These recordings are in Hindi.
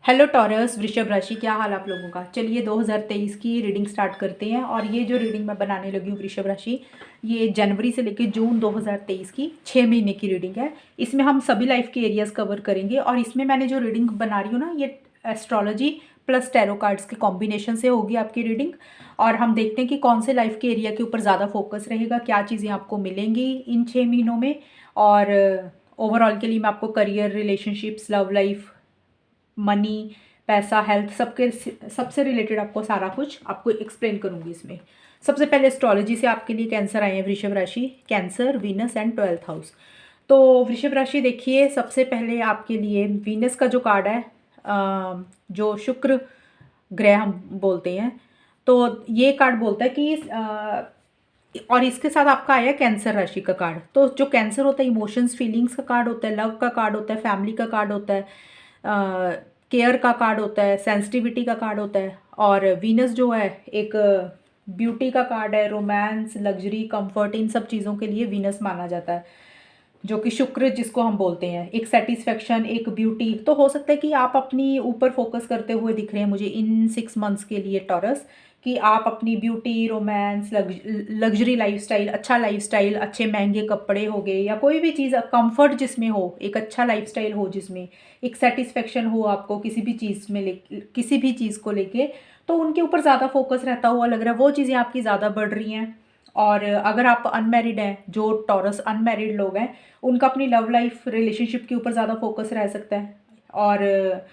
हेलो टॉरस वृषभ राशि, क्या हाल आप लोगों का। चलिए 2023 की रीडिंग स्टार्ट करते हैं। और ये जो रीडिंग मैं बनाने लगी हूँ वृषभ राशि, ये जनवरी से लेकर जून 2023 की 6 महीने की रीडिंग है। इसमें हम सभी लाइफ के एरियाज़ कवर करेंगे। और इसमें मैंने जो रीडिंग बना रही हूँ ना, ये एस्ट्रोलॉजी प्लस टैरो कार्ड्स के कॉम्बिनेशन से होगी आपकी रीडिंग। और हम देखते हैं कि कौन से लाइफ के एरिया के ऊपर ज़्यादा फोकस रहेगा, क्या चीज़ें आपको मिलेंगी इन 6 महीनों में। और ओवरऑल के लिए मैं आपको career, relationships, love life, money, पैसा, हेल्थ, सबके सबसे रिलेटेड आपको सारा कुछ आपको एक्सप्लेन करूंगी इसमें। सबसे पहले एस्ट्रोलॉजी से आपके लिए कैंसर आए हैं वृषभ राशि, cancer, Venus and 12th house. तो वृषभ राशि देखिए, सबसे पहले आपके लिए वीनस का जो कार्ड है, जो शुक्र ग्रह हम बोलते हैं, तो ये कार्ड बोलता है कि और इसके साथ आपका आया कैंसर राशि का कार्ड। तो जो कैंसर होता है, इमोशंस, फीलिंग्स का कार्ड होता है, लव का कार्ड होता है, फैमिली का कार्ड होता है, केयर का कार्ड होता है, सेंसिटिविटी का कार्ड होता है। और वीनस जो है एक ब्यूटी का कार्ड है, रोमांस, लग्जरी, कंफर्ट, इन सब चीज़ों के लिए वीनस माना जाता है। जो कि शुक्र जिसको हम बोलते हैं, एक सेटिस्फेक्शन, एक ब्यूटी। तो हो सकता है कि आप अपनी ऊपर फोकस करते हुए दिख रहे हैं मुझे इन 6 मंथ्स के लिए टॉरस, कि आप अपनी ब्यूटी, रोमांस, लग्जरी लाइफस्टाइल, अच्छा लाइफस्टाइल, अच्छे महंगे कपड़े हो गए, या कोई भी चीज़ कंफर्ट जिसमें हो, एक अच्छा लाइफस्टाइल हो जिसमें एक सेटिस्फेक्शन हो आपको किसी भी चीज़ में किसी भी चीज़ को लेके, तो उनके ऊपर ज़्यादा फोकस रहता हुआ लग रहा है। वो चीज़ें आपकी ज़्यादा बढ़ रही हैं। और अगर आप अनमैरिड हैं, जो टॉरस अनमैरिड लोग हैं, उनका अपनी लव लाइफ, रिलेशनशिप के ऊपर ज़्यादा फोकस रह सकता है। और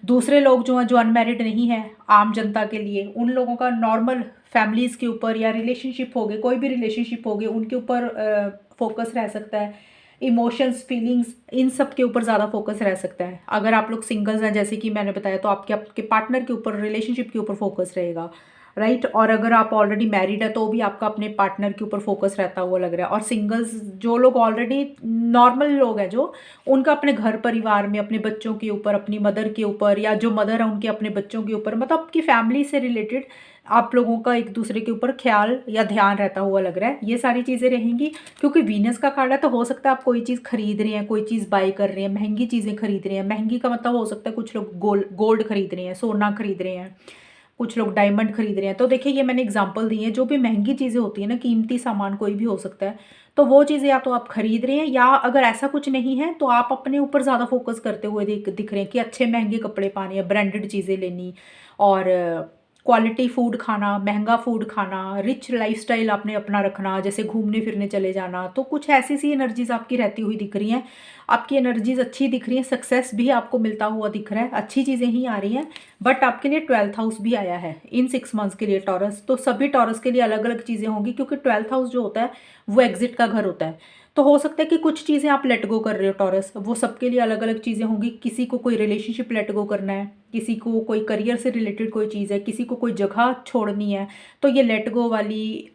दूसरे लोग जो हैं, जो अनमैरिड नहीं हैं, आम जनता के लिए, उन लोगों का नॉर्मल फैमिलीज़ के ऊपर या रिलेशनशिप हो गए, कोई भी रिलेशनशिप हो गए, उनके ऊपर फोकस रह सकता है। इमोशंस, फीलिंग्स, इन सब के ऊपर ज़्यादा फोकस रह सकता है। अगर आप लोग सिंगल्स हैं, जैसे कि मैंने बताया, तो आपके आपके पार्टनर के ऊपर, रिलेशनशिप के ऊपर फोकस रहेगा, राइट। और अगर आप ऑलरेडी मैरिड है, तो भी आपका अपने पार्टनर के ऊपर फोकस रहता हुआ लग रहा है। और सिंगल्स, जो लोग ऑलरेडी नॉर्मल लोग हैं, जो उनका अपने घर परिवार में, अपने बच्चों के ऊपर, अपनी मदर के ऊपर, या जो मदर है उनके अपने बच्चों के ऊपर, मतलब आपकी फैमिली से रिलेटेड आप लोगों का एक दूसरे के ऊपर ख्याल या ध्यान रहता हुआ लग रहा है। ये सारी चीज़ें रहेंगी। क्योंकि वीनस का कार्ड है, तो हो सकता है आप कोई चीज़ खरीद रहे हैं, कोई चीज़ बाय कर रहे हैं, महंगी चीज़ें खरीद रहे हैं। महंगी का मतलब हो सकता है कुछ लोग गोल्ड खरीद रहे हैं, सोना खरीद रहे हैं, कुछ लोग डायमंड खरीद रहे हैं। तो देखिए, ये मैंने एग्जांपल दी है। जो भी महंगी चीज़ें होती है ना, कीमती सामान कोई भी हो सकता है, तो वो चीज़ें या तो आप खरीद रहे हैं, या अगर ऐसा कुछ नहीं है तो आप अपने ऊपर ज़्यादा फोकस करते हुए दिख रहे हैं कि अच्छे महंगे कपड़े पाने हैं, ब्रांडेड चीज़ें लेनी, और क्वालिटी फूड खाना, महंगा फूड खाना, रिच लाइफस्टाइल आपने अपना रखना, जैसे घूमने फिरने चले जाना। तो कुछ ऐसी सी एनर्जीज आपकी रहती हुई दिख रही हैं। आपकी एनर्जीज अच्छी दिख रही हैं, सक्सेस भी आपको मिलता हुआ दिख रहा है, अच्छी चीज़ें ही आ रही हैं। बट आपके लिए 12th हाउस भी आया है इन 6 मंथ्स के लिए टॉरस। तो सभी टॉरस के लिए अलग अलग चीज़ें होंगी, क्योंकि 12th हाउस जो होता है वो एग्जिट का घर होता है। तो हो सकता है कि कुछ चीज़ें आप लेट गो कर रहे हो टॉरस, वो सबके लिए अलग अलग चीज़ें होंगी। किसी को कोई रिलेशनशिप लेट गो करना है, किसी को कोई करियर से रिलेटेड कोई चीज़ है, किसी को कोई जगह छोड़नी है। तो ये लेट गो वाली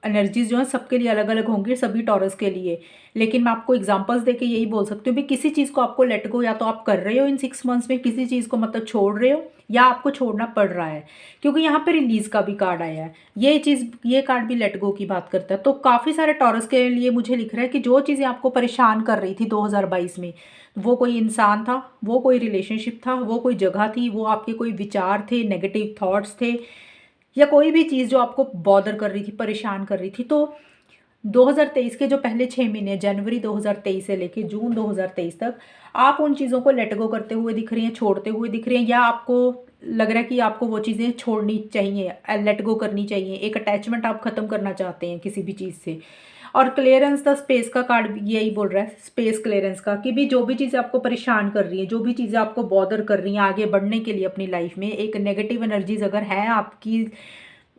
एनर्जीज जो है सबके लिए अलग अलग होंगी, सभी टॉरस के लिए। लेकिन मैं आपको एग्जांपल्स देके यही बोल सकती हूँ भी, किसी चीज़ को आपको लेट गो या तो आप कर रहे हो इन 6 मंथ्स में, किसी चीज़ को मतलब छोड़ रहे हो, या आपको छोड़ना पड़ रहा है। क्योंकि यहाँ पे रिलीज का भी कार्ड आया है, ये चीज़, ये कार्ड भी लेट गो की बात करता है। तो काफ़ी सारे टॉरस के लिए मुझे लिख रहा है कि जो चीज़ें आपको परेशान कर रही थी 2022 में, वो कोई इंसान था, वो कोई रिलेशनशिप था, वो कोई जगह थी, वो आपके कोई विचार थे, नेगेटिव थॉट्स थे, या कोई भी चीज़ जो आपको बॉदर कर रही थी, परेशान कर रही थी। तो 2023 के जो पहले 6 महीने, जनवरी 2023 से लेके जून 2023 तक, आप उन चीज़ों को लेट गो करते हुए दिख रही हैं, छोड़ते हुए दिख रही हैं, या आपको लग रहा है कि आपको वो चीज़ें छोड़नी चाहिए, लेट गो करनी चाहिए। एक अटैचमेंट आप ख़त्म करना चाहते हैं किसी भी चीज़ से। और क्लियरेंस द स्पेस का कार्ड भी यही बोल रहा है, स्पेस क्लियरेंस का, कि भी जो भी चीज़ें आपको परेशान कर रही हैं, जो भी चीज़ें आपको बॉदर कर रही हैं आगे बढ़ने के लिए अपनी लाइफ में, एक नेगेटिव एनर्जीज अगर है आपकी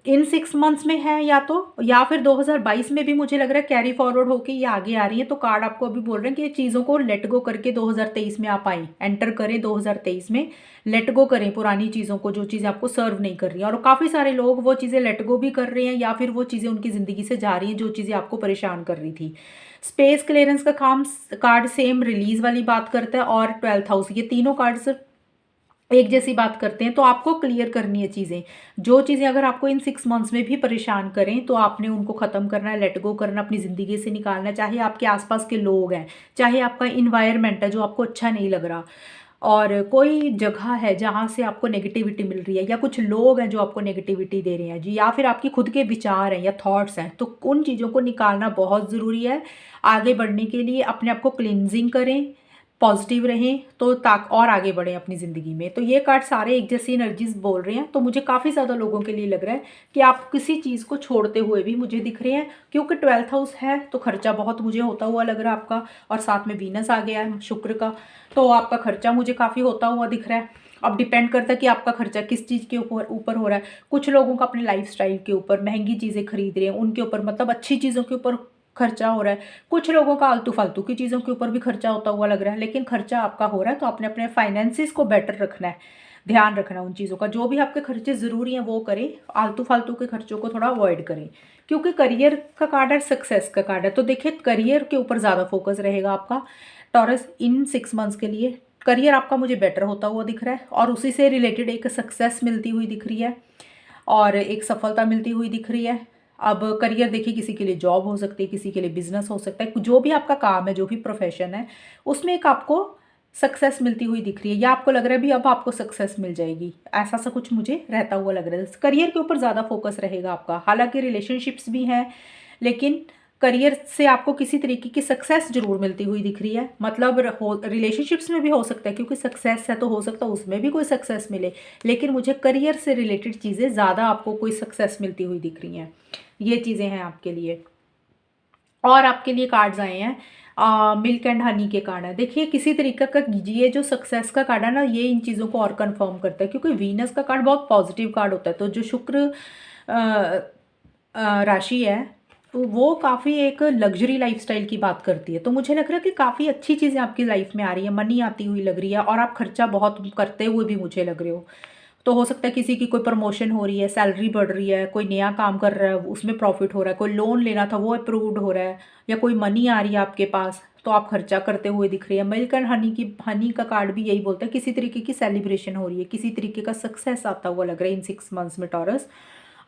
इन 6 मंथ्स में है, या तो या फिर 2022 में भी मुझे लग रहा है कैरी फॉरवर्ड होके ये आगे आ रही है। तो कार्ड आपको अभी बोल रहे हैं कि ये चीज़ों को लेट गो करके 2023 में आप आएँ, एंटर करें 2023 में, लेट गो करें पुरानी चीज़ों को, जो चीज़ें आपको सर्व नहीं कर रही हैं। और काफ़ी सारे लोग वो चीज़ें लेट गो भी कर रहे हैं, या फिर वो चीज़ें उनकी ज़िंदगी से जा रही हैं जो चीज़ें आपको परेशान कर रही थी। स्पेस क्लियरेंस का काम कार्ड सेम रिलीज वाली बात करता है, और 12th हाउस, ये तीनों कार्ड्स एक जैसी बात करते हैं। तो आपको क्लियर करनी है चीज़ें, जो चीज़ें अगर आपको इन 6 मंथ्स में भी परेशान करें, तो आपने उनको ख़त्म करना है, लेट गो करना, अपनी ज़िंदगी से निकालना है। चाहे आपके आसपास के लोग हैं, चाहे आपका इन्वायरमेंट है जो आपको अच्छा नहीं लग रहा, और कोई जगह है जहाँ से आपको नेगेटिविटी मिल रही है, या कुछ लोग हैं जो आपको नेगेटिविटी दे रहे हैं जी, या फिर आपकी खुद के विचार हैं या थॉट्स हैं, तो उन चीज़ों को निकालना बहुत ज़रूरी है। आगे बढ़ने के लिए अपने आप को क्लिनजिंग करें, पॉजिटिव रहें, तो ताक और आगे बढ़ें अपनी ज़िंदगी में। तो ये कार्ड सारे एक जैसी एनर्जीज बोल रहे हैं, तो मुझे काफ़ी ज़्यादा लोगों के लिए लग रहा है कि आप किसी चीज़ को छोड़ते हुए भी मुझे दिख रहे हैं, क्योंकि 12th हाउस है तो खर्चा बहुत मुझे होता हुआ लग रहा है आपका, और साथ में वीनस आ गया है शुक्र का, तो आपका खर्चा मुझे काफ़ी होता हुआ दिख रहा है। अब डिपेंड करता है कि आपका खर्चा किस चीज़ के ऊपर ऊपर हो रहा है। कुछ लोगों का अपने लाइफस्टाइल के ऊपर, महंगी चीज़ें खरीद रहे हैं उनके ऊपर, मतलब अच्छी चीज़ों के ऊपर खर्चा हो रहा है। कुछ लोगों का आलतू फालतू की चीज़ों के ऊपर भी खर्चा होता हुआ लग रहा है, लेकिन खर्चा आपका हो रहा है, तो आपने अपने फाइनेंसिस को बेटर रखना है, ध्यान रखना है उन चीज़ों का। जो भी आपके खर्चे ज़रूरी हैं वो करें, आलतू फालतू के खर्चों को थोड़ा अवॉइड करें, क्योंकि करियर का कार्ड है, सक्सेस का कार्ड है। तो देखिए करियर के ऊपर ज़्यादा फोकस रहेगा आपका टॉरस इन 6 मंथ्स के लिए। करियर आपका मुझे बेटर होता हुआ दिख रहा है, और उसी से रिलेटेड एक सक्सेस मिलती हुई दिख रही है, और एक सफलता मिलती हुई दिख रही है। अब करियर देखिए, किसी के लिए जॉब हो सकती है, किसी के लिए बिजनेस हो सकता है, जो भी आपका काम है, जो भी प्रोफेशन है, उसमें एक आपको सक्सेस मिलती हुई दिख रही है, या आपको लग रहा है भी अब आपको सक्सेस मिल जाएगी, ऐसा सा कुछ मुझे रहता हुआ लग रहा है। करियर के ऊपर ज़्यादा फोकस रहेगा आपका। हालांकि रिलेशनशिप्स भी हैं, लेकिन करियर से आपको किसी तरीके की सक्सेस जरूर मिलती हुई दिख रही है। मतलब रिलेशनशिप्स में भी हो सकता है, क्योंकि सक्सेस है तो हो सकता है उसमें भी कोई सक्सेस मिले, लेकिन मुझे करियर से रिलेटेड चीज़ें ज़्यादा आपको कोई सक्सेस मिलती हुई दिख रही हैं। ये चीज़ें हैं आपके लिए। और आपके लिए कार्ड्स आए हैं मिल्क एंड हनी के कार्ड है। देखिए किसी तरीके का ये जो सक्सेस का कार्ड है ना, ये इन चीज़ों को और कंफर्म करता है, क्योंकि वीनस का कार्ड बहुत पॉजिटिव कार्ड होता है। तो जो शुक्र राशि है, तो वो काफ़ी एक लग्जरी लाइफस्टाइल की बात करती है। तो मुझे लग रहा है कि काफ़ी अच्छी चीज़ें आपकी लाइफ में आ रही है, मनी आती हुई लग रही है, और आप खर्चा बहुत करते हुए भी मुझे लग रहे हो। तो हो सकता है किसी की कोई प्रमोशन हो रही है, सैलरी बढ़ रही है, कोई नया काम कर रहा है उसमें प्रॉफिट हो रहा है, कोई लोन लेना था वो अप्रूव्ड हो रहा है, या कोई मनी आ रही है आपके पास, तो आप खर्चा करते हुए दिख रही है। मिल्क एंड हनी का कार्ड भी यही बोलता है, किसी तरीके की सेलिब्रेशन हो रही है, किसी तरीके का सक्सेस आता हुआ लग रहा है इन 6 मंथ्स में टॉरस।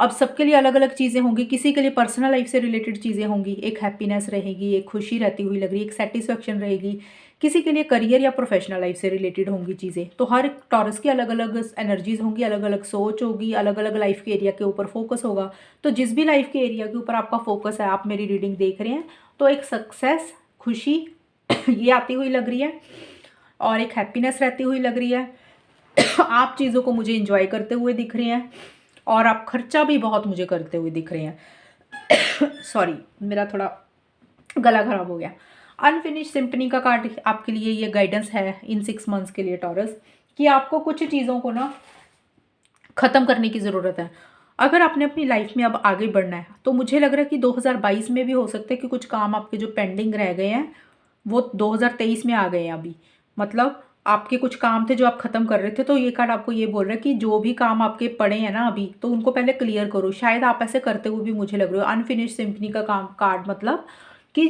अब सबके लिए अलग अलग चीज़ें होंगी, किसी के लिए पर्सनल लाइफ से रिलेटेड चीज़ें होंगी, एक हैप्पीनेस रहेगी, एक खुशी रहती हुई लग रही है, एक सेटिस्फेक्शन रहेगी। किसी के लिए करियर या प्रोफेशनल लाइफ से रिलेटेड होंगी चीज़ें। तो हर टॉरस की अलग अलग एनर्जीज होंगी, अलग अलग सोच होगी, अलग अलग लाइफ के एरिया के ऊपर फोकस होगा। तो जिस भी लाइफ के एरिया के ऊपर आपका फोकस है, आप मेरी रीडिंग देख रहे हैं, तो एक सक्सेस, खुशी ये आती हुई लग रही है, और एक हैप्पीनेस रहती हुई लग रही है। आप चीज़ों को मुझे इंजॉय करते हुए दिख रहे हैं, और आप खर्चा भी बहुत मुझे करते हुए दिख रहे हैं। सॉरी, मेरा थोड़ा गला खराब हो गया। अनफिनिश सिम्पनी का कार्ड आपके लिए ये गाइडेंस है इन 6 मंथ्स के लिए टॉरस, कि आपको कुछ चीज़ों को ना ख़त्म करने की ज़रूरत है। अगर आपने अपनी लाइफ में अब आगे बढ़ना है, तो मुझे लग रहा है कि 2022 में भी हो सकता है कि कुछ काम आपके जो पेंडिंग रह गए हैं वो 2023 में आ गए हैं अभी। मतलब आपके कुछ काम थे जो आप ख़त्म कर रहे थे, तो ये कार्ड आपको ये बोल रहा है कि जो भी काम आपके पड़े हैं ना अभी, तो उनको पहले क्लियर करो। शायद आप ऐसे करते हुए भी मुझे लग रहे हो। अनफिनिश सिम्पनी का काम कार्ड मतलब कि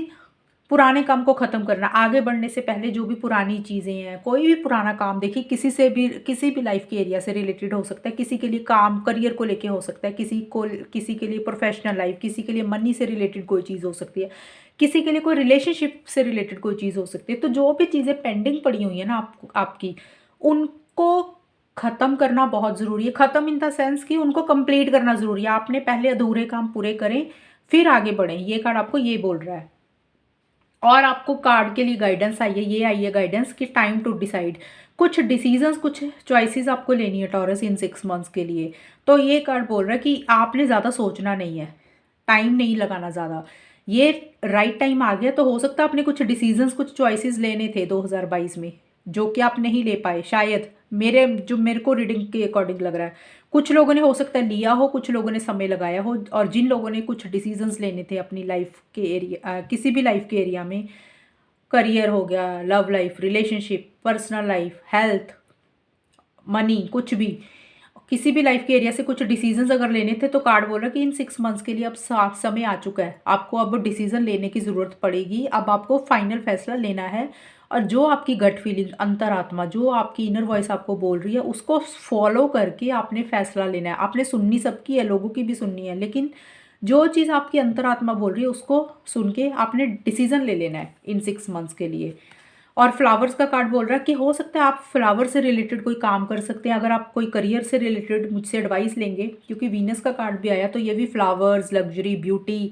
पुराने काम को ख़त्म करना, आगे बढ़ने से पहले जो भी पुरानी चीज़ें हैं, कोई भी पुराना काम, देखिए किसी से भी, किसी भी लाइफ के एरिया से रिलेटेड हो सकता है, किसी के लिए काम करियर को लेके हो सकता है, किसी के लिए प्रोफेशनल लाइफ, किसी के लिए मनी से रिलेटेड कोई चीज़ हो सकती है, किसी के लिए कोई रिलेशनशिप से रिलेटेड कोई चीज़ हो सकती है। तो जो भी चीज़ें पेंडिंग पड़ी हुई है ना आपकी, उनको ख़त्म करना बहुत ज़रूरी है। ख़त्म इन द सेंस कि उनको कंप्लीट करना ज़रूरी है। आपने पहले अधूरे काम पूरे करें, फिर आगे बढ़ें। ये कार्ड आपको ये बोल रहा है। और आपको कार्ड के लिए गाइडेंस आई है, ये आई है गाइडेंस कि टाइम टू डिसाइड। कुछ डिसीजंस, कुछ चॉइसेस आपको लेनी है टॉरस इन 6 मंथ्स के लिए। तो ये कार्ड बोल रहा है कि आपने ज़्यादा सोचना नहीं है, टाइम नहीं लगाना ज़्यादा, ये राइट टाइम आ गया। तो हो सकता है आपने कुछ डिसीजंस, कुछ चॉइसेस लेने थे 2022 में, जो कि आप नहीं ले पाए शायद, मेरे को रीडिंग के अकॉर्डिंग लग रहा है। कुछ लोगों ने हो सकता है लिया हो, कुछ लोगों ने समय लगाया हो, और जिन लोगों ने कुछ डिसीजंस लेने थे अपनी लाइफ के एरिया, किसी भी लाइफ के एरिया में, करियर हो गया, love life, relationship, personal life, health, money, कुछ भी, किसी भी लाइफ के एरिया से कुछ डिसीजंस अगर लेने थे, तो कार्ड बोल रहा है कि इन 6 मंथ्स के लिए अब साफ समय आ चुका है। आपको अब डिसीजन लेने की ज़रूरत पड़ेगी। अब आपको फाइनल फैसला लेना है, और जो आपकी गट फीलिंग, अंतरात्मा, जो आपकी इनर वॉइस आपको बोल रही है, उसको फॉलो करके आपने फैसला लेना है। आपने सुननी सबकी है, लोगों की भी सुननी है, लेकिन जो चीज़ आपकी अंतरात्मा बोल रही है उसको सुन के आपने डिसीजन ले लेना है इन 6 मंथ्स के लिए। और फ्लावर्स का कार्ड बोल रहा है कि हो सकता है आप फ्लावर से रिलेटेड कोई काम कर सकते हैं। अगर आप कोई करियर से रिलेटेड मुझसे एडवाइस लेंगे, क्योंकि वीनस का कार्ड भी आया तो ये भी फ्लावर्स, लग्जरी, ब्यूटी,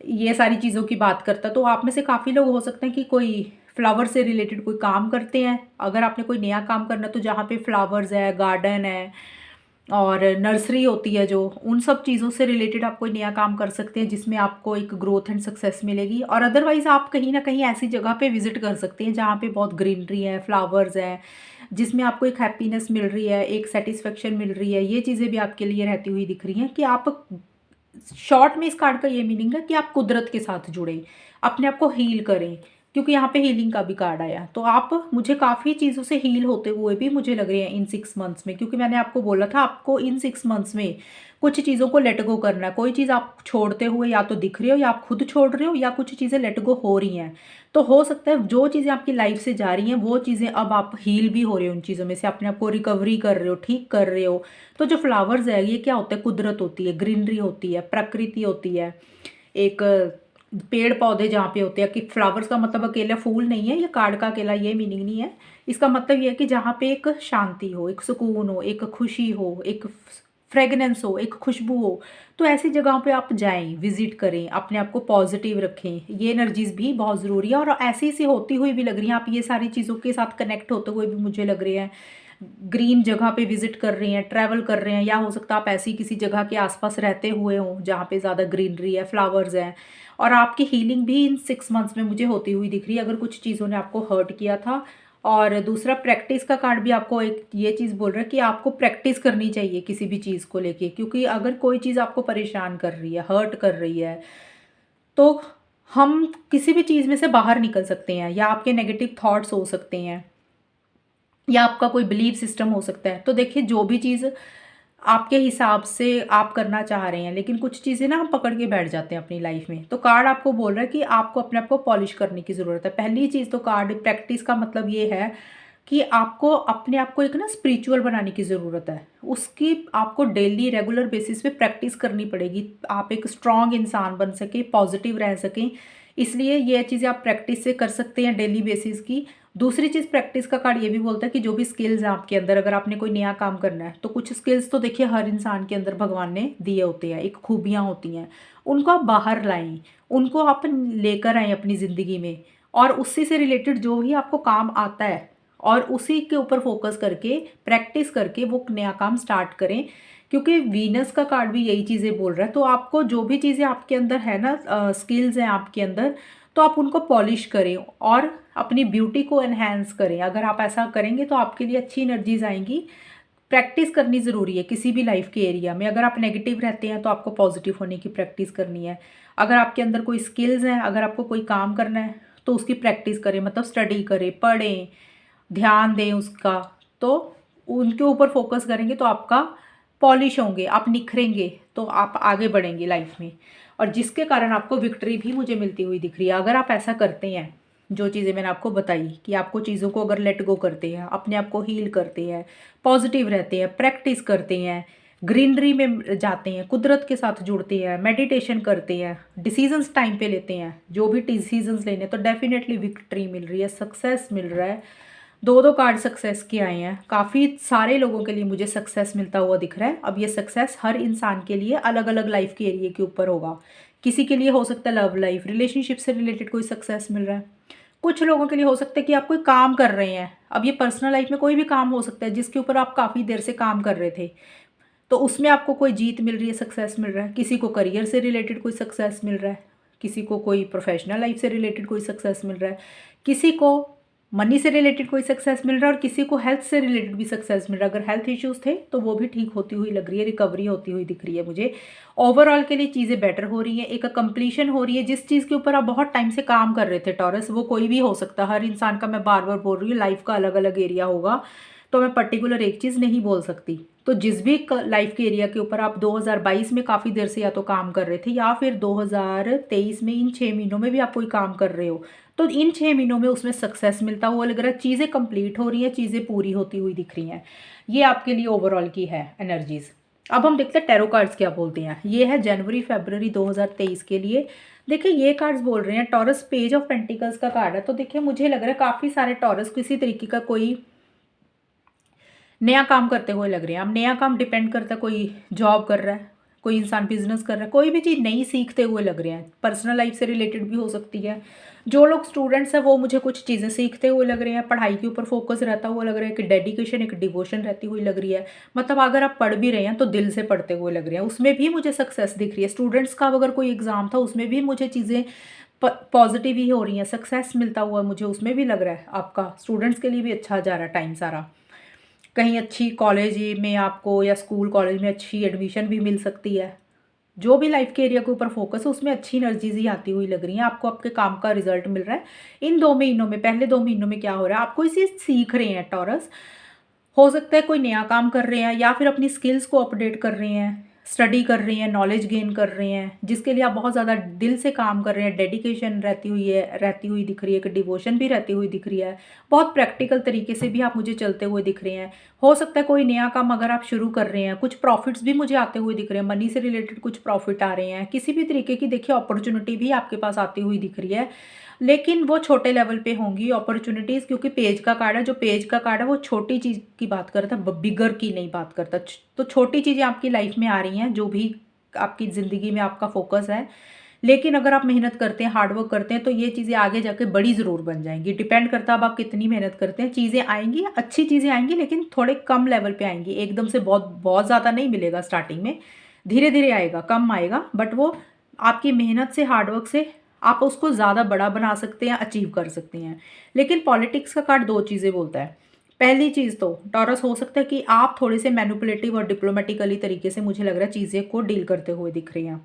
ये सारी चीज़ों की बात करता है। तो आप में से काफ़ी लोग हो सकते हैं कि कोई फ्लावर से रिलेटेड कोई काम करते हैं। अगर आपने कोई नया काम करना है तो जहाँ पे फ्लावर्स है, गार्डन है और नर्सरी होती है, जो उन सब चीज़ों से रिलेटेड आप कोई नया काम कर सकते हैं जिसमें आपको एक ग्रोथ एंड सक्सेस मिलेगी। और अदरवाइज़ आप कहीं ना कहीं ऐसी जगह पे विजिट कर सकते हैं जहाँ पे बहुत ग्रीनरी है, फ्लावर्स है, जिसमें आपको एक हैप्पीनेस मिल रही है, एक सेटिस्फेक्शन मिल रही है। ये चीज़ें भी आपके लिए रहती हुई दिख रही हैं कि आप, शॉर्ट में इस कार्ड का ये मीनिंग है कि आप कुदरत के साथ जुड़ें, अपने आप को हील करें, क्योंकि यहाँ पे हीलिंग का भी कार्ड आया। तो आप मुझे काफ़ी चीज़ों से हील होते हुए भी मुझे लग रहे हैं इन 6 मंथ्स में, क्योंकि मैंने आपको बोला था आपको इन 6 मंथ्स में कुछ चीज़ों को लेट गो करना है। कोई चीज़ आप छोड़ते हुए या तो दिख रहे हो, या आप खुद छोड़ रहे हो, या कुछ चीज़ें लेट गो हो रही हैं। तो हो सकता है जो चीज़ें आपकी लाइफ से जा रही हैं वो चीज़ें अब आप हील भी हो रहे हो, उन चीज़ों में से अपने आप को रिकवरी कर रहे हो, ठीक कर रहे हो। तो जो फ्लावर्स है ये क्या होता है, कुदरत होती है, ग्रीनरी होती है, प्रकृति होती है, एक पेड़ पौधे जहाँ पे होते हैं। कि फ्लावर्स का मतलब अकेला फूल नहीं है, ये कार्ड का अकेला ये मीनिंग नहीं है। इसका मतलब ये है कि जहाँ पे एक शांति हो, एक सुकून हो, एक खुशी हो, एक फ्रेगनेंस हो, एक खुशबू हो, तो ऐसी जगहों पे आप जाएं, विजिट करें, अपने आप को पॉजिटिव रखें। ये एनर्जीज भी बहुत ज़रूरी है और ऐसी सी होती हुई भी लग रही हैं। आप ये सारी चीज़ों के साथ कनेक्ट होते हुए भी मुझे लग रहे हैं, ग्रीन जगह पे विजिट कर रही हैं, ट्रैवल कर रहे हैं, या हो सकता है आप ऐसी किसी जगह के आसपास रहते हुए हों जहाँ पे ज़्यादा ग्रीनरी है, फ्लावर्स हैं। और आपकी हीलिंग भी इन 6 मंथ्स में मुझे होती हुई दिख रही है, अगर कुछ चीज़ों ने आपको हर्ट किया था। और दूसरा प्रैक्टिस का कार्ड भी आपको एक ये चीज़ बोल रहा है कि आपको प्रैक्टिस करनी चाहिए किसी भी चीज़ को लेके, क्योंकि अगर कोई चीज़ आपको परेशान कर रही है, हर्ट कर रही है, तो हम किसी भी चीज़ में से बाहर निकल सकते हैं। या आपके नेगेटिव थॉट्स हो सकते हैं, या आपका कोई बिलीव सिस्टम हो सकता है। तो देखिए, जो भी चीज़ आपके हिसाब से आप करना चाह रहे हैं, लेकिन कुछ चीज़ें ना हम पकड़ के बैठ जाते हैं अपनी लाइफ में। तो कार्ड आपको बोल रहा है कि आपको अपने आप को पॉलिश करने की ज़रूरत है। पहली चीज़ तो कार्ड प्रैक्टिस का मतलब ये है कि आपको अपने आप को एक ना स्पिरिचुअल बनाने की ज़रूरत है। उसकी आपको डेली रेगुलर बेसिस पे प्रैक्टिस करनी पड़ेगी। आप एक स्ट्रॉन्ग इंसान बन सकें, पॉजिटिव रह सकें, इसलिए ये चीज़ें आप प्रैक्टिस से कर सकते हैं डेली बेसिस की। दूसरी चीज़, प्रैक्टिस का कार्ड ये भी बोलता है कि जो भी स्किल्स हैं आपके अंदर, अगर आपने कोई नया काम करना है, तो कुछ स्किल्स तो देखिए हर इंसान के अंदर भगवान ने दिए होते हैं, एक खूबियाँ होती हैं, उनको आप बाहर लाएं, उनको आप लेकर आएँ अपनी ज़िंदगी में। और उसी से रिलेटेड जो भी आपको काम आता है, और उसी के ऊपर फोकस करके, प्रैक्टिस करके वो नया काम स्टार्ट करें। क्योंकि वीनस का कार्ड भी यही चीज़ें बोल रहा है। तो आपको जो भी चीज़ें आपके अंदर है ना, स्किल्स हैं आपके अंदर, तो आप उनको पॉलिश करें और अपनी ब्यूटी को एनहेंस करें। अगर आप ऐसा करेंगे तो आपके लिए अच्छी एनर्जीज आएंगी। प्रैक्टिस करनी ज़रूरी है किसी भी लाइफ के एरिया में। अगर आप नेगेटिव रहते हैं तो आपको पॉजिटिव होने की प्रैक्टिस करनी है। अगर आपके अंदर कोई स्किल्स हैं, अगर आपको कोई काम करना है, तो उसकी प्रैक्टिस करें, मतलब स्टडी करें, पढ़ें, ध्यान दें उसका। तो उनके ऊपर फोकस करेंगे तो आपका पॉलिश होंगे, आप निखरेंगे, तो आप आगे बढ़ेंगे लाइफ में, और जिसके कारण आपको विक्ट्री भी मुझे मिलती हुई दिख रही है। अगर आप ऐसा करते हैं, जो चीज़ें मैंने आपको बताई, कि आपको चीज़ों को अगर लेट गो करते हैं, अपने आप को हील करते हैं, पॉजिटिव रहते हैं, प्रैक्टिस करते हैं, ग्रीनरी में जाते हैं, कुदरत के साथ जुड़ते हैं, मेडिटेशन करते हैं, डिसीजंस टाइम पे लेते हैं, जो भी डिसीजंस लेने, तो डेफिनेटली विक्ट्री मिल रही है, सक्सेस मिल रहा है। दो दो कार्ड सक्सेस के आए हैं। काफ़ी सारे लोगों के लिए मुझे सक्सेस मिलता हुआ दिख रहा है। अब ये सक्सेस हर इंसान के लिए अलग अलग लाइफ के एरिया के ऊपर होगा। किसी के लिए हो सकता है लव लाइफ, रिलेशनशिप से रिलेटेड कोई सक्सेस मिल रहा है। कुछ लोगों के लिए हो सकता है कि आप कोई काम कर रहे हैं, अब ये पर्सनल लाइफ में कोई भी काम हो सकता है जिसके ऊपर आप काफ़ी देर से काम कर रहे थे, तो उसमें आपको कोई जीत मिल रही है, सक्सेस मिल रहा है। किसी को करियर से रिलेटेड कोई सक्सेस मिल रहा है, किसी को कोई प्रोफेशनल लाइफ से रिलेटेड कोई सक्सेस मिल रहा है, किसी को मनी से रिलेटेड कोई सक्सेस मिल रहा है, और किसी को हेल्थ से रिलेटेड भी सक्सेस मिल रहा है। अगर हेल्थ इश्यूज थे तो वो भी ठीक होती हुई लग रही है, रिकवरी होती हुई दिख रही है मुझे। ओवरऑल के लिए चीज़ें बेटर हो रही हैं, एक कंप्लीशन हो रही है। जिस चीज़ के ऊपर आप बहुत टाइम से काम कर रहे थे टॉरस, वो कोई भी हो सकता है, हर इंसान का, मैं बार बार बोल रही हूँ, लाइफ का अलग अलग एरिया होगा, तो मैं पर्टिकुलर एक चीज़ नहीं बोल सकती। तो जिस भी लाइफ के एरिया के ऊपर आप 2022 में काफ़ी देर से या तो काम कर रहे थे, या फिर 2023 में इन 6 महीनों में भी आप कोई काम कर रहे हो, तो इन 6 महीनों में उसमें सक्सेस मिलता हुआ लग रहा है, चीज़ें कंप्लीट हो रही हैं, चीज़ें पूरी होती हुई दिख रही हैं। ये आपके लिए ओवरऑल की है एनर्जीज। अब हम देखते हैं टैरो कार्ड्स क्या बोलते हैं। ये है जनवरी फरवरी 2023 के लिए। देखिए ये कार्ड्स बोल रहे हैं, टॉरस पेज ऑफ पेंटिकल्स का कार्ड है। तो देखिए मुझे लग रहा है काफ़ी सारे टॉरस किसी तरीके का कोई नया काम करते हुए लग रहे हैं। अब नया काम डिपेंड करता है, कोई जॉब कर रहा है, कोई इंसान बिजनेस कर रहा है, कोई भी चीज़ नई सीखते हुए लग रहे हैं। पर्सनल लाइफ से रिलेटेड भी हो सकती है। जो लोग स्टूडेंट्स हैं वो मुझे कुछ चीज़ें सीखते हुए लग रहे हैं, पढ़ाई के ऊपर फोकस रहता हुआ लग रहा है, कि डेडिकेशन एक डिवोशन रहती हुई लग रही है। मतलब अगर आप पढ़ भी रहे हैं तो दिल से पढ़ते हुए लग रहे हैं, उसमें भी मुझे सक्सेस दिख रही है। स्टूडेंट्स का अगर कोई एग्ज़ाम था उसमें भी मुझे चीज़ें पॉजिटिव ही हो रही हैं, सक्सेस मिलता हुआ मुझे उसमें भी लग रहा है। आपका स्टूडेंट्स के लिए भी अच्छा जा रहा है टाइम सारा। कहीं अच्छी कॉलेज में आपको या स्कूल कॉलेज में अच्छी एडमिशन भी मिल सकती है। जो भी लाइफ के एरिया के ऊपर फोकस है उसमें अच्छी एनर्जीज ही आती हुई लग रही है। आपको आपके काम का रिजल्ट मिल रहा है। इन 2 महीनों में, पहले 2 महीनों में क्या हो रहा है, आप कोई चीज़ सीख रहे हैं टॉरस। हो सकता है कोई नया काम कर रहे हैं या फिर अपनी स्किल्स को अपडेट कर रहे हैं, स्टडी कर रहे हैं, नॉलेज गेन कर रहे हैं, जिसके लिए आप बहुत ज़्यादा दिल से काम कर रहे हैं। डेडिकेशन रहती हुई दिख रही है, कि डिवोशन भी रहती हुई दिख रही है। बहुत प्रैक्टिकल तरीके से भी आप मुझे चलते हुए दिख रहे हैं। हो सकता है कोई नया काम अगर आप शुरू कर रहे हैं, कुछ प्रॉफिट्स भी मुझे आते हुए दिख रहे हैं, मनी से रिलेटेड कुछ प्रॉफिट आ रहे हैं, किसी भी तरीके की देखिए अपॉर्चुनिटी भी आपके पास आती हुई दिख रही है। लेकिन वो छोटे लेवल पे होंगी अपॉर्चुनिटीज़, क्योंकि पेज का कार्ड है। जो पेज का कार्ड है वो छोटी चीज़ की बात करता है, बिगर की नहीं बात करता। तो छोटी चीज़ें आपकी लाइफ में आ रही हैं, जो भी आपकी ज़िंदगी में आपका फोकस है। लेकिन अगर आप मेहनत करते हैं, हार्डवर्क करते हैं, तो ये चीज़ें आगे जाके बड़ी ज़रूर बन जाएंगी। डिपेंड करता है अब आप कितनी मेहनत करते हैं। चीज़ें आएंगी, अच्छी चीज़ें आएंगी, लेकिन थोड़े कम लेवल पे आएंगी। एकदम से बहुत बहुत ज़्यादा नहीं मिलेगा स्टार्टिंग में, धीरे धीरे आएगा, कम आएगा। बट वो आपकी मेहनत से, हार्डवर्क से आप उसको ज़्यादा बड़ा बना सकते हैं, अचीव कर सकते हैं। लेकिन पॉलिटिक्स का कार्ड दो चीज़ें बोलता है। पहली चीज़ तो टॉरस हो सकता है कि आप थोड़े से मैनिपुलेटिव और डिप्लोमेटिकली तरीके से, मुझे लग रहा है, चीज़ें को डील करते हुए दिख रही हैं।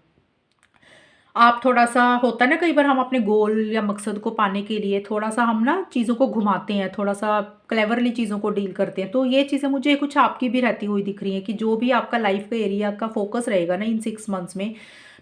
आप थोड़ा-सा, होता है ना कई बार हम अपने गोल या मकसद को पाने के लिए थोड़ा-सा हम ना चीज़ों को घुमाते हैं, थोड़ा-सा क्लेवरली चीज़ों को डील करते हैं। तो ये चीज़ें मुझे कुछ आपकी भी रहती हुई दिख रही हैं, कि जो भी आपका लाइफ़ का एरिया का फ़ोकस रहेगा ना इन 6 मंथ्स में,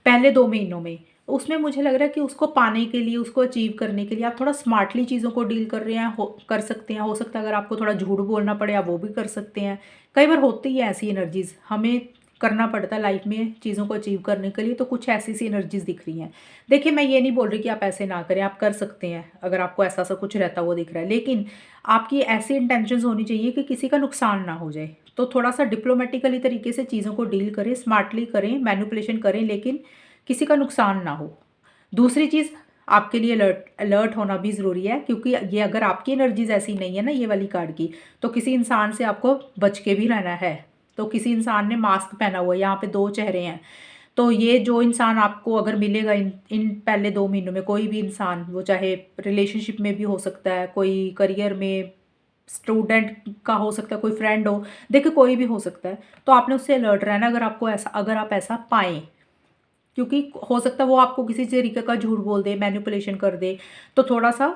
पहले 2 महीनों में, उसमें मुझे लग रहा है कि उसको पाने के लिए, उसको अचीव करने के लिए आप थोड़ा स्मार्टली चीज़ों को डील कर रहे हैं, कर सकते हैं। हो सकता है अगर आपको थोड़ा झूठ बोलना पड़े, आप वो भी कर सकते हैं। कई बार होती है ऐसी एनर्जीज़, हमें करना पड़ता है लाइफ में चीज़ों को अचीव करने के लिए। तो कुछ ऐसी सी एनर्जीज़ दिख रही हैं। देखिए मैं ये नहीं बोल रही कि आप ऐसे ना करें, आप कर सकते हैं अगर आपको ऐसा सा कुछ रहता हुआ दिख रहा है। लेकिन आपकी ऐसी इंटेंशंस होनी चाहिए कि किसी का नुकसान ना हो जाए। तो थोड़ा-सा डिप्लोमेटिकली तरीके से चीज़ों को डील करें, स्मार्टली करें, मैनिपुलेशन करें, लेकिन किसी का नुकसान ना हो। दूसरी चीज़, आपके लिए अलर्ट अलर्ट होना भी ज़रूरी है, क्योंकि ये अगर आपकी एनर्जीज़ ऐसी नहीं है ना ये वाली कार्ड की, तो किसी इंसान से आपको बच के भी रहना है। तो किसी इंसान ने मास्क पहना हुआ है, यहाँ पे 2 चेहरे हैं। तो ये जो इंसान आपको अगर मिलेगा इन इन पहले 2 महीनों में, कोई भी इंसान, वो चाहे रिलेशनशिप में भी हो सकता है, कोई करियर में, स्टूडेंट का हो सकता है, कोई फ्रेंड हो, देखिए कोई भी हो सकता है। तो आपने उससे अलर्ट रहना अगर आप ऐसा पाएँ। क्योंकि हो सकता है वो आपको किसी तरीके का झूठ बोल दे, मैनिपुलेशन कर दे। तो थोड़ा-सा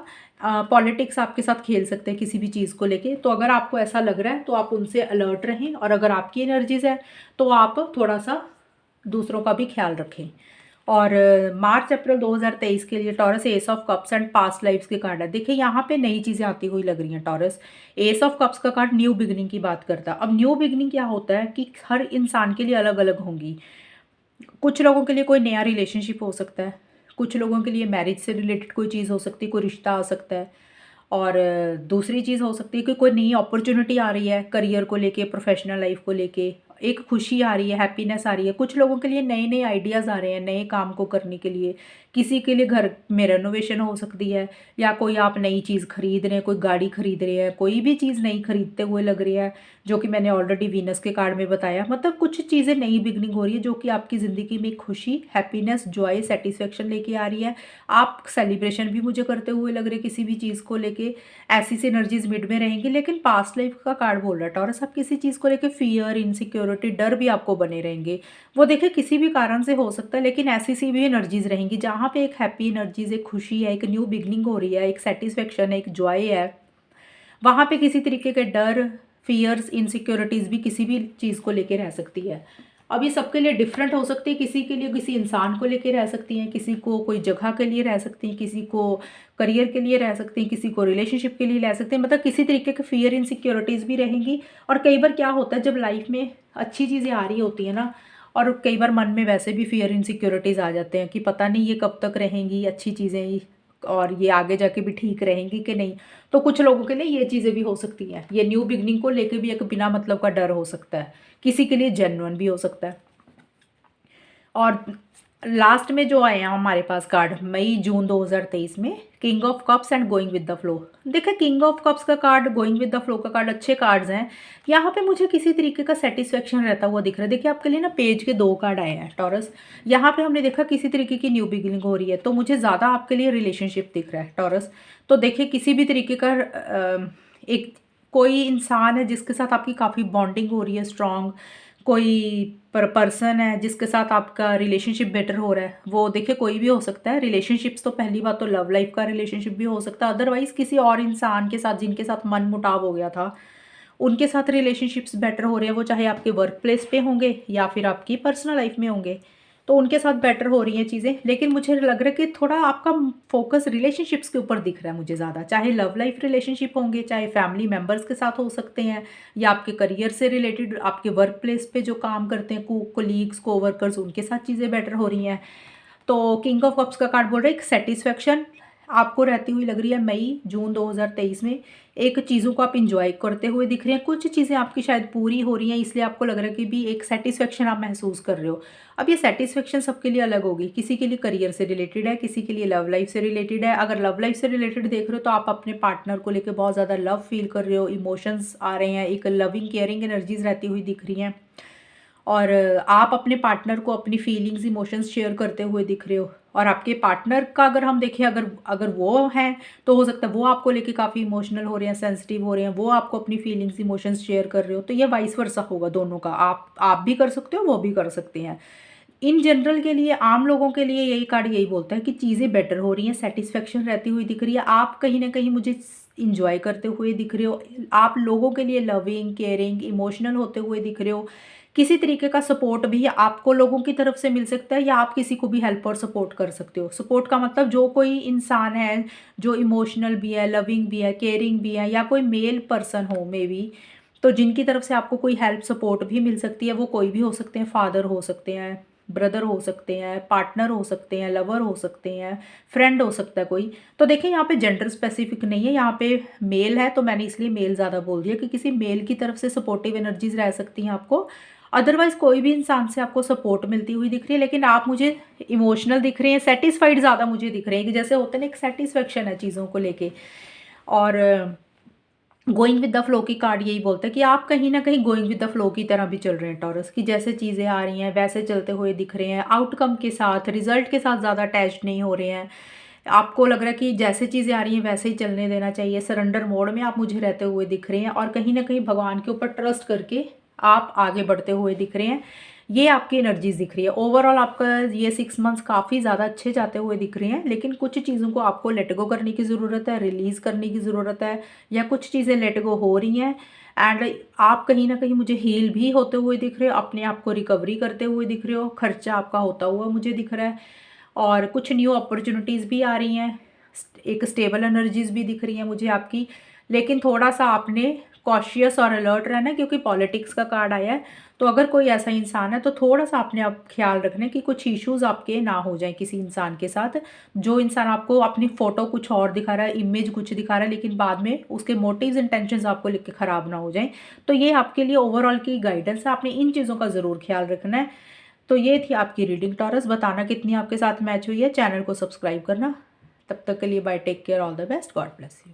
पॉलिटिक्स आपके साथ खेल सकते हैं किसी भी चीज़ को लेके। तो अगर आपको ऐसा लग रहा है तो आप उनसे अलर्ट रहें, और अगर आपकी एनर्जीज़ है तो आप थोड़ा-सा दूसरों का भी ख्याल रखें। और मार्च अप्रैल 2023 के लिए Taurus ace of cups and past lives के कार्ड है। देखिए यहाँ पे नई चीज़ें आती हुई लग रही हैं टॉरस। एस ऑफ कप्स का कार्ड न्यू बिगिनिंग की बात करता है। अब न्यू बिगिनिंग क्या होता है कि हर इंसान के लिए अलग-अलग होंगी। कुछ लोगों के लिए कोई नया रिलेशनशिप हो सकता है, कुछ लोगों के लिए मैरिज से रिलेटेड कोई चीज़ हो सकती है, कोई रिश्ता आ सकता है। और दूसरी चीज़ हो सकती है कि कोई नई अपॉर्चुनिटी आ रही है करियर को लेके, प्रोफेशनल लाइफ को लेके, एक खुशी आ रही है, हैप्पीनेस आ रही है। कुछ लोगों के लिए नए नए आइडियाज़ आ रहे हैं नए काम को करने के लिए। किसी के लिए घर में रेनोवेशन हो सकती है, या कोई आप नई चीज़ खरीद रहे हैं, कोई गाड़ी खरीद रहे हैं, कोई भी चीज़ नई खरीदते हुए लग रही है, जो कि मैंने ऑलरेडी वीनस के कार्ड में बताया। मतलब कुछ चीज़ें नई बिगनिंग हो रही है, जो कि आपकी ज़िंदगी में खुशी, हैप्पीनेस, जॉय, सेटिस्फेक्शन लेके आ रही है। आप सेलिब्रेशन भी मुझे करते हुए लग रहे हैं किसी भी चीज़ को लेके। ऐसी सी एनर्जीज मिड में रहेंगी। लेकिन पास्ट लाइफ का कार्ड बोल रहा है टॉरस, आप किसी चीज़ को लेके फियर, इनसिक्योरिटी, डर भी आपको बने रहेंगे। वो देखिए किसी भी कारण से हो सकता है, लेकिन ऐसी सी भी एनर्जीज रहेंगी जहाँ पे एक हैप्पी एनर्जीज, एक खुशी है, एक न्यू बिगनिंग हो रही है, एक सेटिस्फेक्शन है, एक जॉय है। वहाँ पे किसी तरीके के डर, फियर्स, इनसिक्योरिटीज़ भी किसी भी चीज़ को लेके रह सकती है। अब ये सबके लिए डिफरेंट हो सकती है, किसी के लिए किसी इंसान को लेके रह सकती हैं, किसी को कोई जगह के लिए रह सकती हैं, किसी को करियर के लिए रह सकती हैं, किसी को रिलेशनशिप के लिए रह सकते हैं, मतलब किसी तरीके के फियर इनसिक्योरिटीज़ भी रहेंगी। और कई बार क्या होता है, जब लाइफ में अच्छी चीज़ें आ रही होती हैं ना, और कई बार मन में वैसे भी फियर इनसिक्योरिटीज़ आ जाते हैं कि पता नहीं ये कब तक रहेंगी अच्छी चीज़ें, और ये आगे जाके भी ठीक रहेंगी कि नहीं। तो कुछ लोगों के लिए ये चीज़ें भी हो सकती हैं, ये न्यू बिगनिंग को लेके भी एक बिना मतलब का डर हो सकता है, किसी के लिए जेन्युइन भी हो सकता है। और लास्ट में जो आए हैं हमारे पास कार्ड मई जून 2023 में, king of cups and going with the flow. देखिए किंग ऑफ कप्स का card, going with the flow का कार्ड अच्छे कार्ड्स हैं। यहाँ पे मुझे किसी तरीके का सेटिस्फेक्शन रहता हुआ दिख रहा है। देखिए आपके लिए ना पेज के 2 कार्ड आए हैं टॉरस। यहाँ पे हमने देखा किसी तरीके की न्यू बिगिनिंग हो रही है, तो मुझे ज़्यादा आपके लिए रिलेशनशिप दिख रहा है टॉरस। तो देखिए किसी भी तरीके का एक कोई इंसान है जिसके साथ आपकी काफ़ी बॉन्डिंग हो रही है स्ट्रॉन्ग, कोई पर्सन है जिसके साथ आपका रिलेशनशिप बेटर हो रहा है। वो देखिए कोई भी हो सकता है, रिलेशनशिप्स तो पहली बात तो लव लाइफ का रिलेशनशिप भी हो सकता है, अदरवाइज़ किसी और इंसान के साथ जिनके साथ मन मुटाव हो गया था उनके साथ रिलेशनशिप्स बेटर हो रहे हैं। वो चाहे आपके वर्क प्लेस पे होंगे या फिर आपकी पर्सनल लाइफ में होंगे, तो उनके साथ बेटर हो रही हैं चीज़ें। लेकिन मुझे लग रहा है कि थोड़ा आपका फोकस रिलेशनशिप्स के ऊपर दिख रहा है मुझे ज़्यादा, चाहे लव लाइफ रिलेशनशिप होंगे, चाहे फैमिली मेम्बर्स के साथ हो सकते हैं, या आपके करियर से रिलेटेड आपके वर्क प्लेस पे जो काम करते हैं कोलीग्स कोवर्कर्स उनके साथ चीज़ें बेटर हो रही हैं। तो किंग ऑफ कप्स का कार्ड बोल रहा है एक सेटिस्फेक्शन आपको रहती हुई लग रही है मई जून 2023 में। एक चीज़ों को आप इंजॉय करते हुए दिख रहे हैं, कुछ चीज़ें आपकी शायद पूरी हो रही हैं, इसलिए आपको लग रहा है कि भी एक सेटिस्फेक्शन आप महसूस कर रहे हो। अब ये सेटिस्फेक्शन सबके लिए अलग होगी, किसी के लिए करियर से रिलेटेड है, किसी के लिए लव लाइफ से रिलेटेड है। अगर लव लाइफ से रिलेटेड देख रहे हो तो आप अपने पार्टनर को लेकर बहुत ज़्यादा लव फील कर रहे हो, इमोशंस आ रहे हैं, एक लविंग केयरिंग एनर्जीज रहती हुई दिख रही हैं, और आप अपने पार्टनर को अपनी फीलिंग्स इमोशंस शेयर करते हुए दिख रहे हो। और आपके पार्टनर का अगर हम देखें, अगर अगर वो हैं तो हो सकता है वो आपको लेके काफ़ी इमोशनल हो रहे हैं, सेंसिटिव हो रहे हैं, वो आपको अपनी फीलिंग्स इमोशंस शेयर कर रहे हो। तो ये वाइस वर्सा होगा दोनों का, आप भी कर सकते हो, वो भी कर सकते हैं। इन जनरल के लिए, आम लोगों के लिए यही कार्ड यही बोलता है कि चीज़ें बेटर हो रही हैं, सेटिस्फेक्शन रहती हुई दिख रही है, आप कहीं ना कहीं मुझे इंजॉय करते हुए दिख रहे हो, आप लोगों के लिए लविंग केयरिंग इमोशनल होते हुए दिख रहे हो। किसी तरीके का सपोर्ट भी आपको लोगों की तरफ से मिल सकता है, या आप किसी को भी हेल्प और सपोर्ट कर सकते हो। सपोर्ट का मतलब जो कोई इंसान है जो इमोशनल भी है, लविंग भी है, केयरिंग भी है, या कोई मेल पर्सन हो मे बी, तो जिनकी तरफ से आपको कोई हेल्प सपोर्ट भी मिल सकती है। वो कोई भी हो सकते हैं, फादर हो सकते हैं, ब्रदर हो सकते हैं, पार्टनर हो सकते हैं, लवर हो सकते हैं, फ्रेंड हो सकता है कोई। तो देखिए यहाँ पे जेंडर स्पेसिफिक नहीं है, यहाँ पे मेल है, तो मैंने इसलिए मेल ज़्यादा बोल दिया कि किसी मेल की तरफ से सपोर्टिव एनर्जीज रह सकती हैं आपको। अदरवाइज कोई भी इंसान से आपको सपोर्ट मिलती हुई दिख रही है, लेकिन आप मुझे इमोशनल दिख रहे हैं, सेटिस्फाइड ज़्यादा मुझे दिख रहे हैं, कि जैसे होते हैं ना एक सेटिस्फेक्शन है चीज़ों को लेके। और गोइंग विद द फ्लो की कार्ड यही बोलता है कि आप कहीं ना कहीं गोइंग विद द फ्लो की तरह भी चल रहे हैं टॉरस, की जैसे चीज़ें आ रही हैं वैसे चलते हुए दिख रहे हैं, आउटकम के साथ रिजल्ट के साथ ज़्यादा अटैच नहीं हो रहे हैं। आपको लग रहा है कि जैसे चीज़ें आ रही हैं वैसे ही चलने देना चाहिए, सरेंडर मोड में आप मुझे रहते हुए दिख रहे हैं, और कहीं ना कहीं भगवान के ऊपर ट्रस्ट करके आप आगे बढ़ते हुए दिख रहे हैं। ये आपकी एनर्जीज दिख रही है। ओवरऑल आपका ये 6 मंथ्स काफ़ी ज़्यादा अच्छे जाते हुए दिख रहे हैं, लेकिन कुछ चीज़ों को आपको लेट गो करने की ज़रूरत है, रिलीज़ करने की ज़रूरत है, या कुछ चीज़ें लेट गो हो रही हैं। एंड आप कहीं ना कहीं मुझे हील भी होते हुए दिख रहे हो, अपने आप को रिकवरी करते हुए दिख रहे हो, खर्चा आपका होता हुआ मुझे दिख रहा है, और कुछ न्यू अपॉर्चुनिटीज़ भी आ रही हैं, एक स्टेबल एनर्जीज भी दिख रही हैं मुझे आपकी। लेकिन थोड़ा सा आपने कॉशियस और अलर्ट रहना है, क्योंकि पॉलिटिक्स का कार्ड आया है। तो अगर कोई ऐसा इंसान है तो थोड़ा सा अपने आप ख्याल रखना है कि कुछ इश्यूज आपके ना हो जाए किसी इंसान के साथ, जो इंसान आपको अपनी फ़ोटो कुछ और दिखा रहा है, इमेज कुछ दिखा रहा है, लेकिन बाद में उसके मोटिव्स इंटेंशंस आपको लिख के ख़राब ना हो जाए। तो ये आपके लिए ओवरऑल की गाइडेंस है, आपने इन चीज़ों का ज़रूर ख्याल रखना है। तो ये थी आपकी रीडिंग टॉरस, बताना कितनी आपके साथ मैच हुई है, चैनल को सब्सक्राइब करना। तब तक के लिए bye, take care, all the best, God bless you.